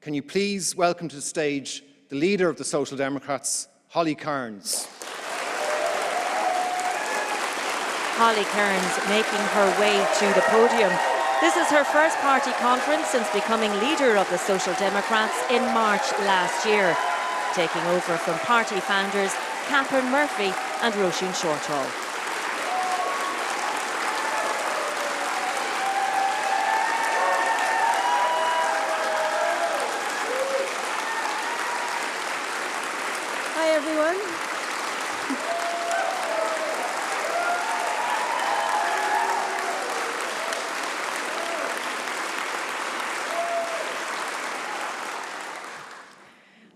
Can you please welcome to the stage the leader of the Social Democrats, Holly Cairns. Holly Cairns making her way to the podium. This is her first party conference since becoming leader of the Social Democrats in March last year, taking over from party founders Catherine Murphy and Roisin Shortall. Hi everyone.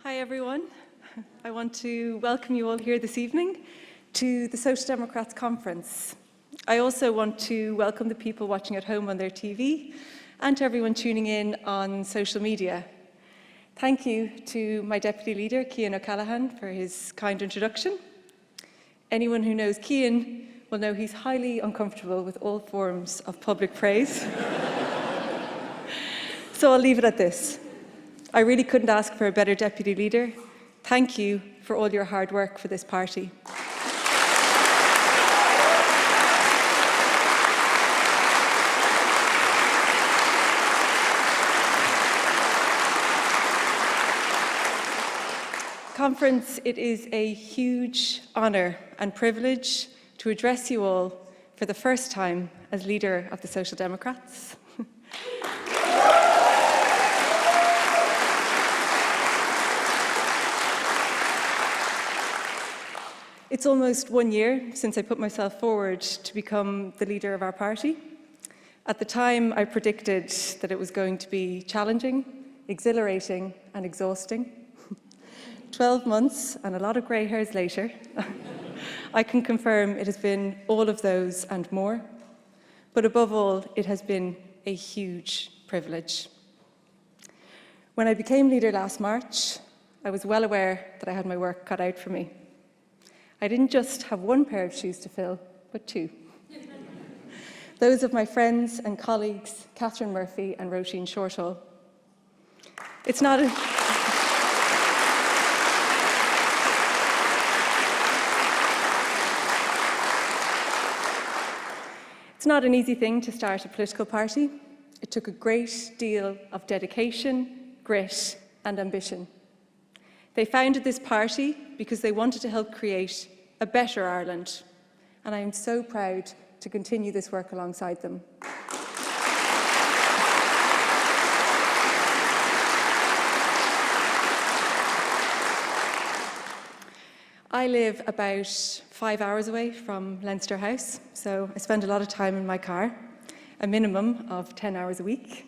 Hi everyone. I want to welcome you all here this evening to the Social Democrats Conference. I also want to welcome the people watching at home on their TV and to everyone tuning in on social media. Thank you to my Deputy Leader, Cian O'Callaghan, for his kind introduction. Anyone who knows Cian will know he's highly uncomfortable with all forms of public praise. So I'll leave it at this. I really couldn't ask for a better Deputy Leader. Thank you for all your hard work for this party. Conference, it is a huge honour and privilege to address you all for the first time as leader of the Social Democrats. It's almost 1 year since I put myself forward to become the leader of our party. At the time, I predicted that it was going to be challenging, exhilarating and exhausting. 12 months and a lot of grey hairs later, I can confirm it has been all of those and more. But above all, it has been a huge privilege. When I became leader last March, I was well aware that I had my work cut out for me. I didn't just have one pair of shoes to fill, but two. Those of my friends and colleagues, Catherine Murphy and Roisin Shortall. It's not an easy thing to start a political party. It took a great deal of dedication, grit, and ambition. They founded this party because they wanted to help create a better Ireland, and I am so proud to continue this work alongside them. I live about 5 hours away from Leinster House, so I spend a lot of time in my car, a minimum of 10 hours a week.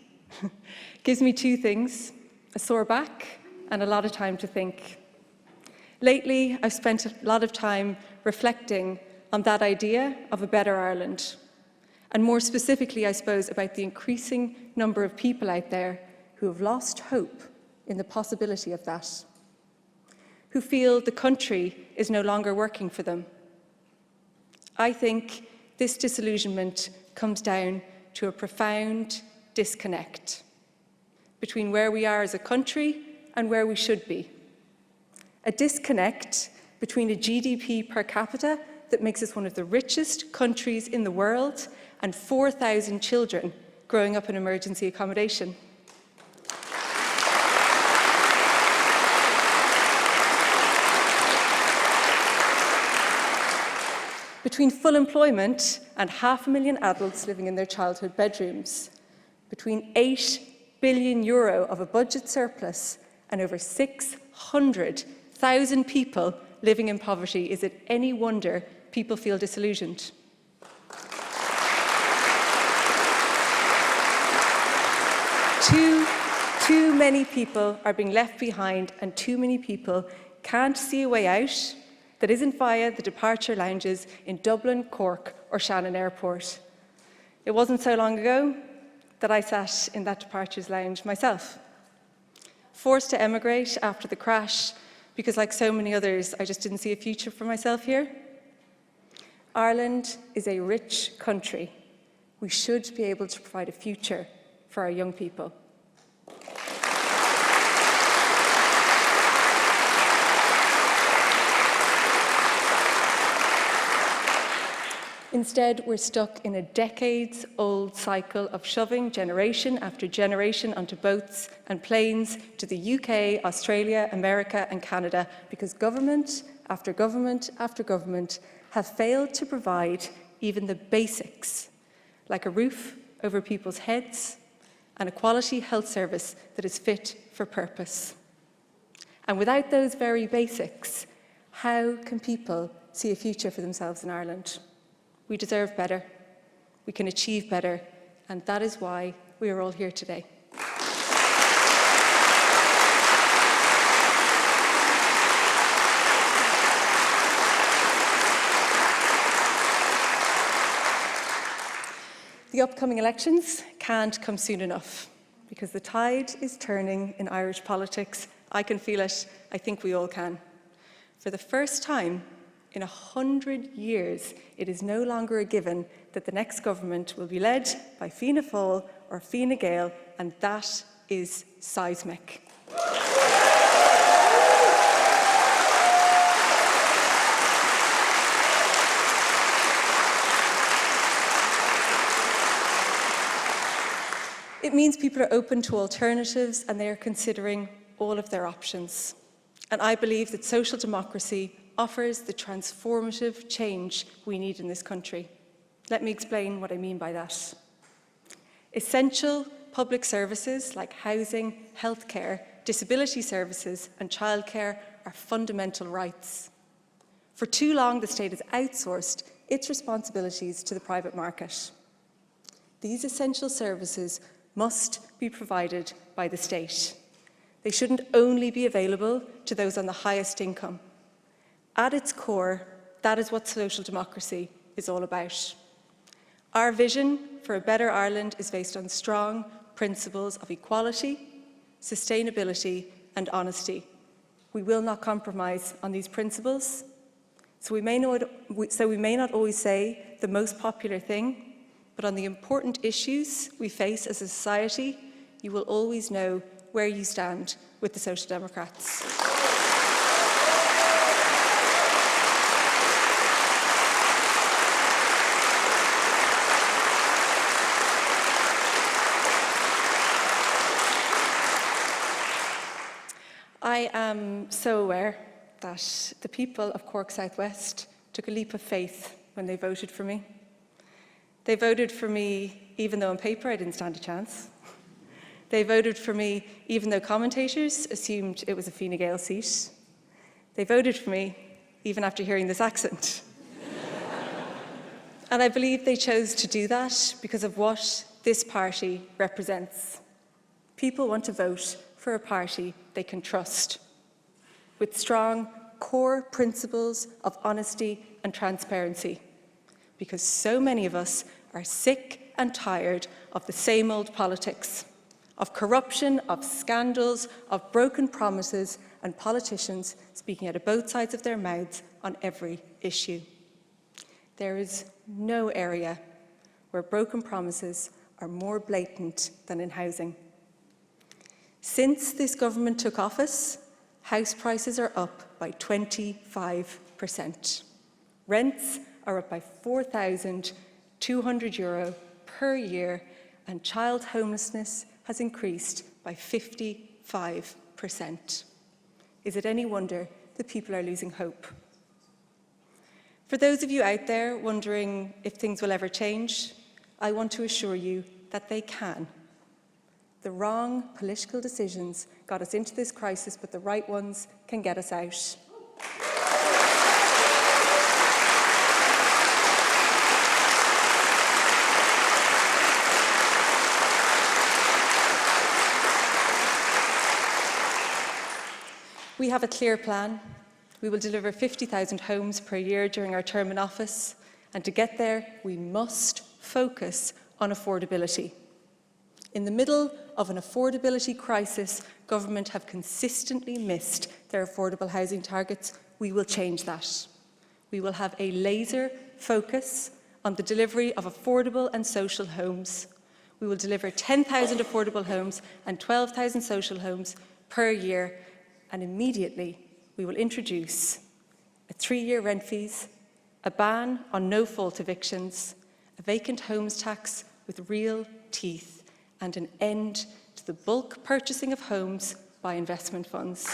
Gives me two things, a sore back and a lot of time to think. Lately, I've spent a lot of time reflecting on that idea of a better Ireland, and more specifically, I suppose, about the increasing number of people out there who have lost hope in the possibility of that, who feel the country is no longer working for them. I think this disillusionment comes down to a profound disconnect between where we are as a country and where we should be. A disconnect between a GDP per capita that makes us one of the richest countries in the world and 4,000 children growing up in emergency accommodation. Between full employment and 500,000 adults living in their childhood bedrooms, between €8 billion of a budget surplus and over 600,000 people living in poverty, is it any wonder people feel disillusioned? Too many people are being left behind, and too many people can't see a way out that isn't via the departure lounges in Dublin, Cork or Shannon Airport. It wasn't so long ago that I sat in that departures lounge myself, forced to emigrate after the crash because, like so many others, I just didn't see a future for myself here. Ireland is a rich country. We should be able to provide a future for our young people. Instead, we're stuck in a decades-old cycle of shoving generation after generation onto boats and planes to the UK, Australia, America and Canada because government after government after government have failed to provide even the basics, like a roof over people's heads and a quality health service that is fit for purpose. And without those very basics, how can people see a future for themselves in Ireland? We deserve better, we can achieve better, and that is why we are all here today. The upcoming elections can't come soon enough because the tide is turning in Irish politics. I can feel it, I think we all can. For the first time in 100 years, it is no longer a given that the next government will be led by Fianna Fáil or Fine Gael, and that is seismic. It means people are open to alternatives and they are considering all of their options. And I believe that social democracy offers the transformative change we need in this country. Let me explain what I mean by that. Essential public services like housing, healthcare, disability services and childcare are fundamental rights. For too long, the state has outsourced its responsibilities to the private market. These essential services must be provided by the state. They shouldn't only be available to those on the highest income. At its core, that is what social democracy is all about. Our vision for a better Ireland is based on strong principles of equality, sustainability and honesty. We will not compromise on these principles. So we may not always say the most popular thing, but on the important issues we face as a society, you will always know where you stand with the Social Democrats. I am so aware that the people of Cork South West took a leap of faith when they voted for me. They voted for me even though on paper I didn't stand a chance. They voted for me even though commentators assumed it was a Fine Gael seat. They voted for me even after hearing this accent. And I believe they chose to do that because of what this party represents. People want to vote for a party they can trust, with strong core principles of honesty and transparency, because so many of us are sick and tired of the same old politics, of corruption, of scandals, of broken promises, and politicians speaking out of both sides of their mouths on every issue. There is no area where broken promises are more blatant than in housing. Since this government took office, house prices are up by 25%. Rents are up by €4,200 per year, and child homelessness has increased by 55%. Is it any wonder that people are losing hope? For those of you out there wondering if things will ever change, I want to assure you that they can. The wrong political decisions got us into this crisis, but the right ones can get us out. We have a clear plan. We will deliver 50,000 homes per year during our term in office, and to get there, we must focus on affordability. In the middle of an affordability crisis, government have consistently missed their affordable housing targets. We will change that. We will have a laser focus on the delivery of affordable and social homes. We will deliver 10,000 affordable homes and 12,000 social homes per year, and immediately we will introduce a 3-year rent freeze, a ban on no-fault evictions, a vacant homes tax with real teeth, and an end to the bulk purchasing of homes by investment funds.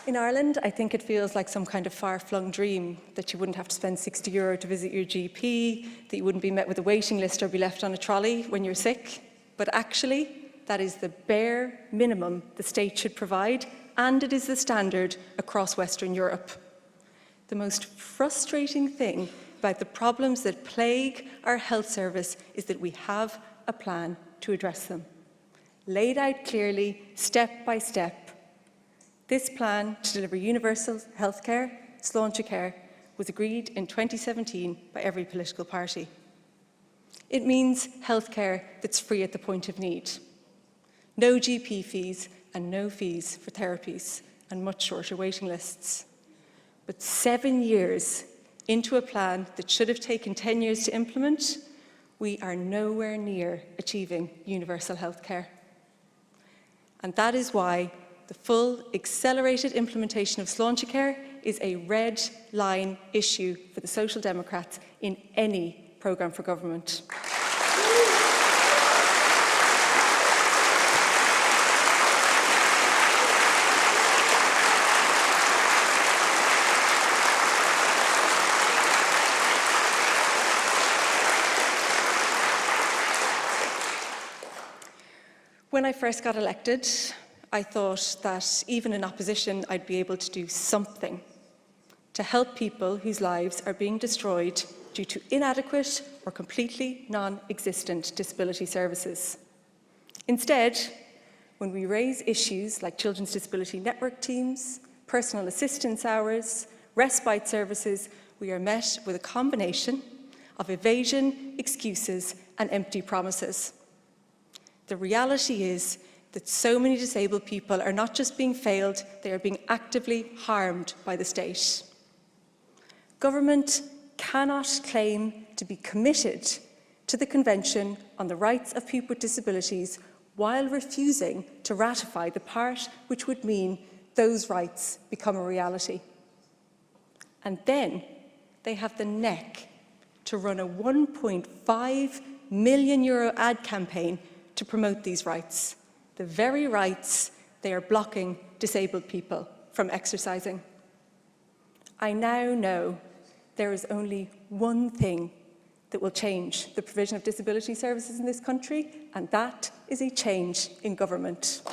In Ireland, I think it feels like some kind of far-flung dream that you wouldn't have to spend €60 to visit your GP, that you wouldn't be met with a waiting list or be left on a trolley when you're sick. But actually, that is the bare minimum the state should provide, and it is the standard across Western Europe. The most frustrating thing about the problems that plague our health service is that we have a plan to address them, laid out clearly, step by step. This plan to deliver universal healthcare, Sláintecare, was agreed in 2017 by every political party. It means healthcare that's free at the point of need. No GP fees and no fees for therapies and much shorter waiting lists. But 7 years into a plan that should have taken 10 years to implement, we are nowhere near achieving universal healthcare. And that is why the full accelerated implementation of Sláintecare is a red line issue for the Social Democrats in any programme for government. When I first got elected, I thought that even in opposition, I'd be able to do something to help people whose lives are being destroyed due to inadequate or completely non-existent disability services. Instead, when we raise issues like children's disability network teams, personal assistance hours, respite services, we are met with a combination of evasion, excuses, and empty promises. The reality is that so many disabled people are not just being failed, they are being actively harmed by the state. Government cannot claim to be committed to the Convention on the Rights of People with Disabilities while refusing to ratify the part which would mean those rights become a reality. And then they have the neck to run a €1.5 million ad campaign to promote these rights, the very rights they are blocking disabled people from exercising. I now know there is only one thing that will change the provision of disability services in this country, and that is a change in government.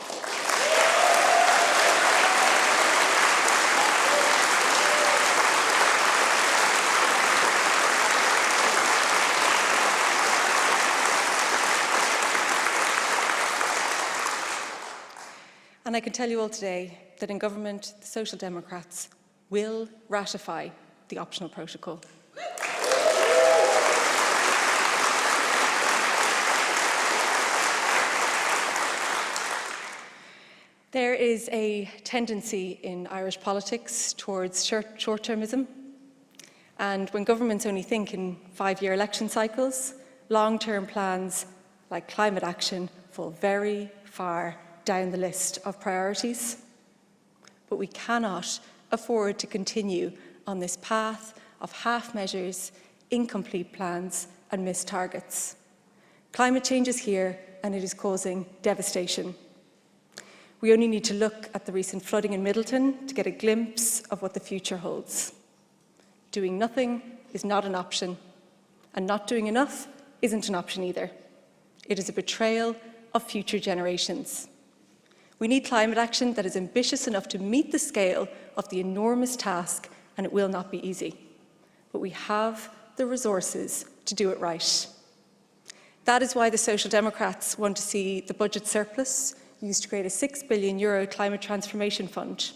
And I can tell you all today that in government, the Social Democrats will ratify the optional protocol. There is a tendency in Irish politics towards short-termism, and when governments only think in 5-year election cycles, long-term plans like climate action fall very far down the list of priorities. But we cannot afford to continue on this path of half measures, incomplete plans, and missed targets. Climate change is here, and it is causing devastation. We only need to look at the recent flooding in Middleton to get a glimpse of what the future holds. Doing nothing is not an option, and not doing enough isn't an option either. It is a betrayal of future generations. We need climate action that is ambitious enough to meet the scale of the enormous task, and it will not be easy. But we have the resources to do it right. That is why the Social Democrats want to see the budget surplus used to create a €6 billion climate transformation fund.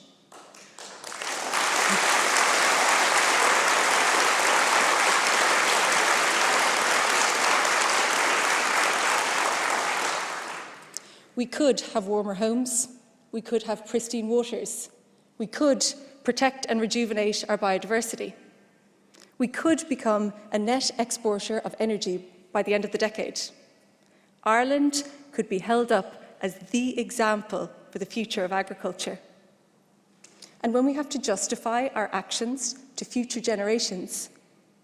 We could have warmer homes, we could have pristine waters, we could protect and rejuvenate our biodiversity. We could become a net exporter of energy by the end of the decade. Ireland could be held up as the example for the future of agriculture. And when we have to justify our actions to future generations,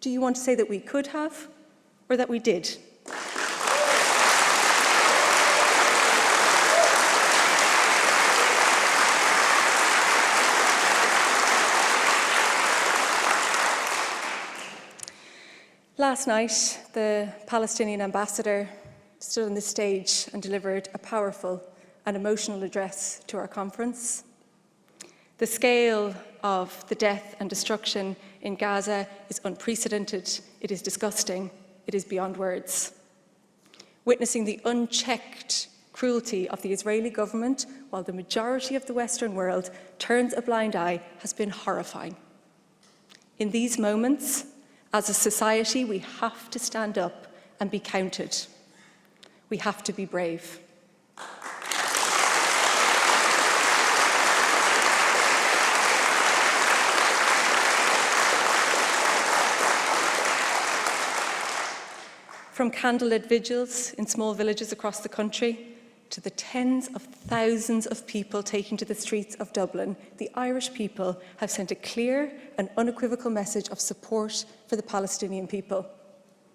do you want to say that we could have or that we did? Last night, the Palestinian ambassador stood on the stage and delivered a powerful and emotional address to our conference. The scale of the death and destruction in Gaza is unprecedented, it is disgusting, it is beyond words. Witnessing the unchecked cruelty of the Israeli government while the majority of the Western world turns a blind eye has been horrifying. In these moments, as a society, we have to stand up and be counted. We have to be brave. From candlelit vigils in small villages across the country to the tens of thousands of people taking to the streets of Dublin, the Irish people have sent a clear and unequivocal message of support for the Palestinian people.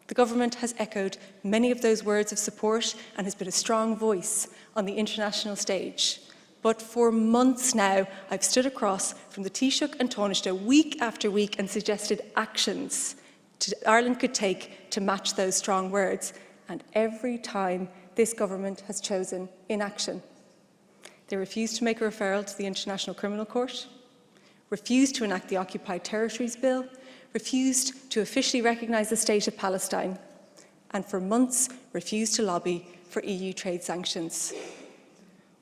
The government has echoed many of those words of support and has been a strong voice on the international stage. But for months now, I've stood across from the Taoiseach and Taoiseach week after week and suggested actions Ireland could take to match those strong words. And every time, this government has chosen inaction. They refused to make a referral to the International Criminal Court, refused to enact the Occupied Territories Bill, refused to officially recognise the State of Palestine, and for months refused to lobby for EU trade sanctions.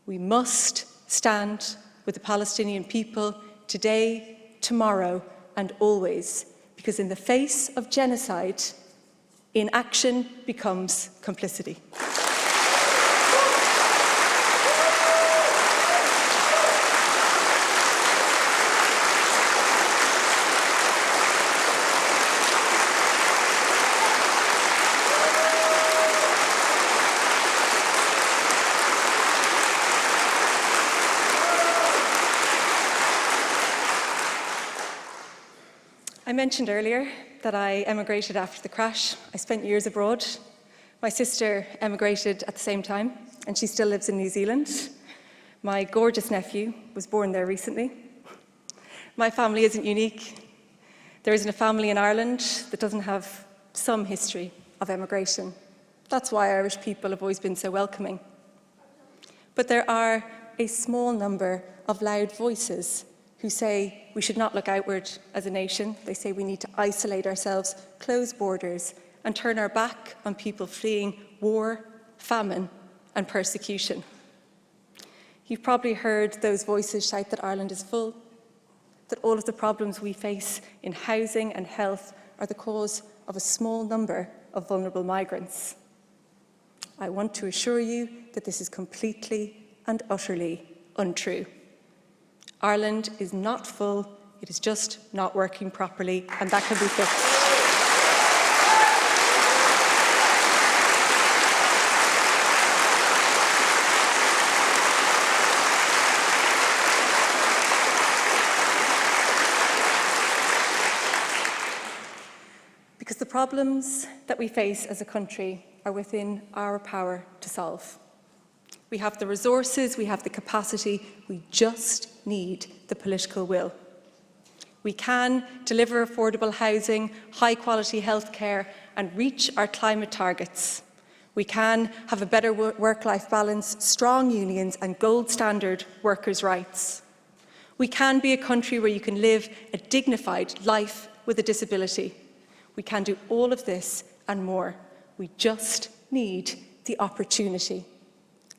We must stand with the Palestinian people today, tomorrow, and always, because in the face of genocide, inaction becomes complicity. I mentioned earlier that I emigrated after the crash. I spent years abroad. My sister emigrated at the same time, and she still lives in New Zealand. My gorgeous nephew was born there recently. My family isn't unique. There isn't a family in Ireland that doesn't have some history of emigration. That's why Irish people have always been so welcoming. But there are a small number of loud voices who say we should not look outward as a nation. They say we need to isolate ourselves, close borders, and turn our back on people fleeing war, famine, and persecution. You've probably heard those voices shout that Ireland is full, that all of the problems we face in housing and health are the cause of a small number of vulnerable migrants. I want to assure you that this is completely and utterly untrue. Ireland is not full, it is just not working properly, and that can be fixed. Because the problems that we face as a country are within our power to solve. We have the resources, we have the capacity, we just need the political will. We can deliver affordable housing, high-quality healthcare, and reach our climate targets. We can have a better work-life balance, strong unions, and gold-standard workers' rights. We can be a country where you can live a dignified life with a disability. We can do all of this and more. We just need the opportunity.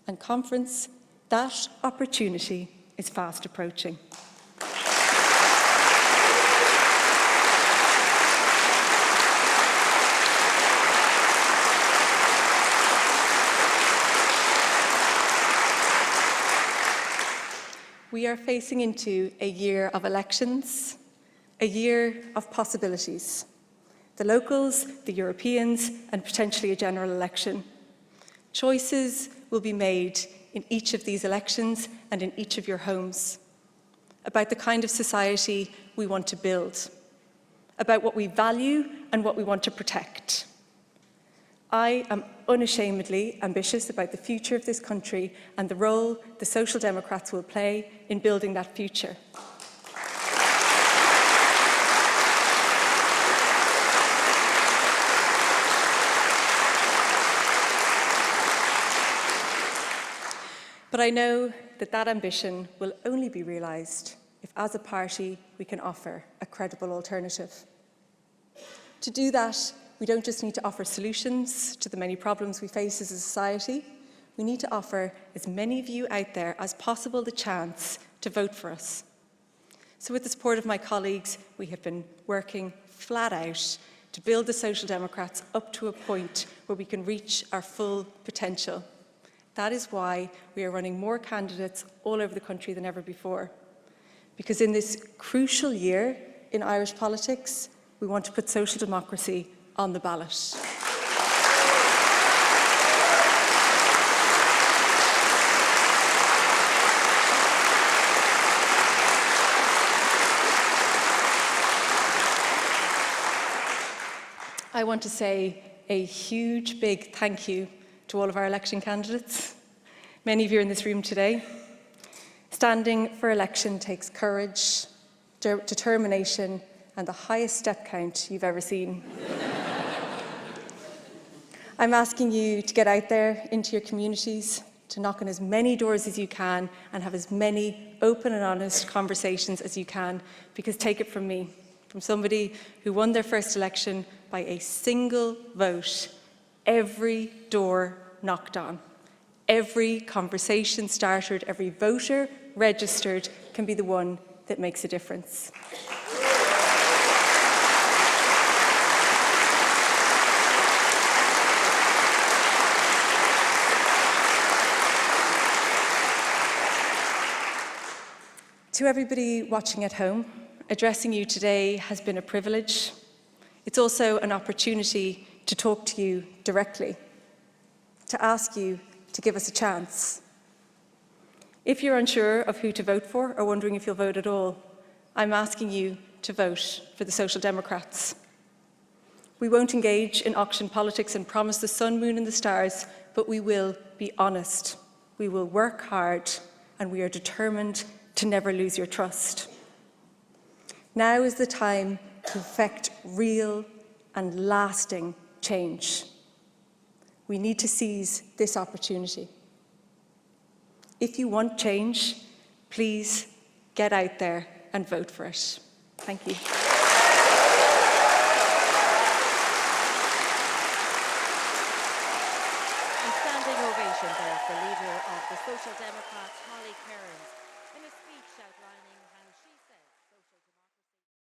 And conference, that opportunity is fast approaching. We are facing into a year of elections, a year of possibilities. The locals, the Europeans, and potentially a general election. Choices will be made in each of these elections and in each of your homes about the kind of society we want to build, about what we value and what we want to protect. I am unashamedly ambitious about the future of this country and the role the Social Democrats will play in building that future. But I know that that ambition will only be realised if, as a party, we can offer a credible alternative. To do that, we don't just need to offer solutions to the many problems we face as a society. We need to offer as many of you out there as possible the chance to vote for us. So with the support of my colleagues, we have been working flat out to build the Social Democrats up to a point where we can reach our full potential. That is why we are running more candidates all over the country than ever before. Because in this crucial year in Irish politics, we want to put social democracy on the ballot. I want to say a huge, big thank you to all of our election candidates. Many of you are in this room today. Standing for election takes courage, determination, and the highest step count you've ever seen. I'm asking you to get out there into your communities, to knock on as many doors as you can and have as many open and honest conversations as you can, because take it from me, from somebody who won their first election by a single vote, every door knocked on, every conversation started, every voter registered can be the one that makes a difference. To everybody watching at home, addressing you today has been a privilege. It's also an opportunity to talk to you directly, to ask you to give us a chance. If you're unsure of who to vote for or wondering if you'll vote at all, I'm asking you to vote for the Social Democrats. We won't engage in auction politics and promise the sun, moon and the stars, but we will be honest. We will work hard, and we are determined to never lose your trust. Now is the time to effect real and lasting change. We need to seize this opportunity. If you want change, please get out there and vote for it. Thank you. A standing ovation there for leader of the Social Democrats, Cairns.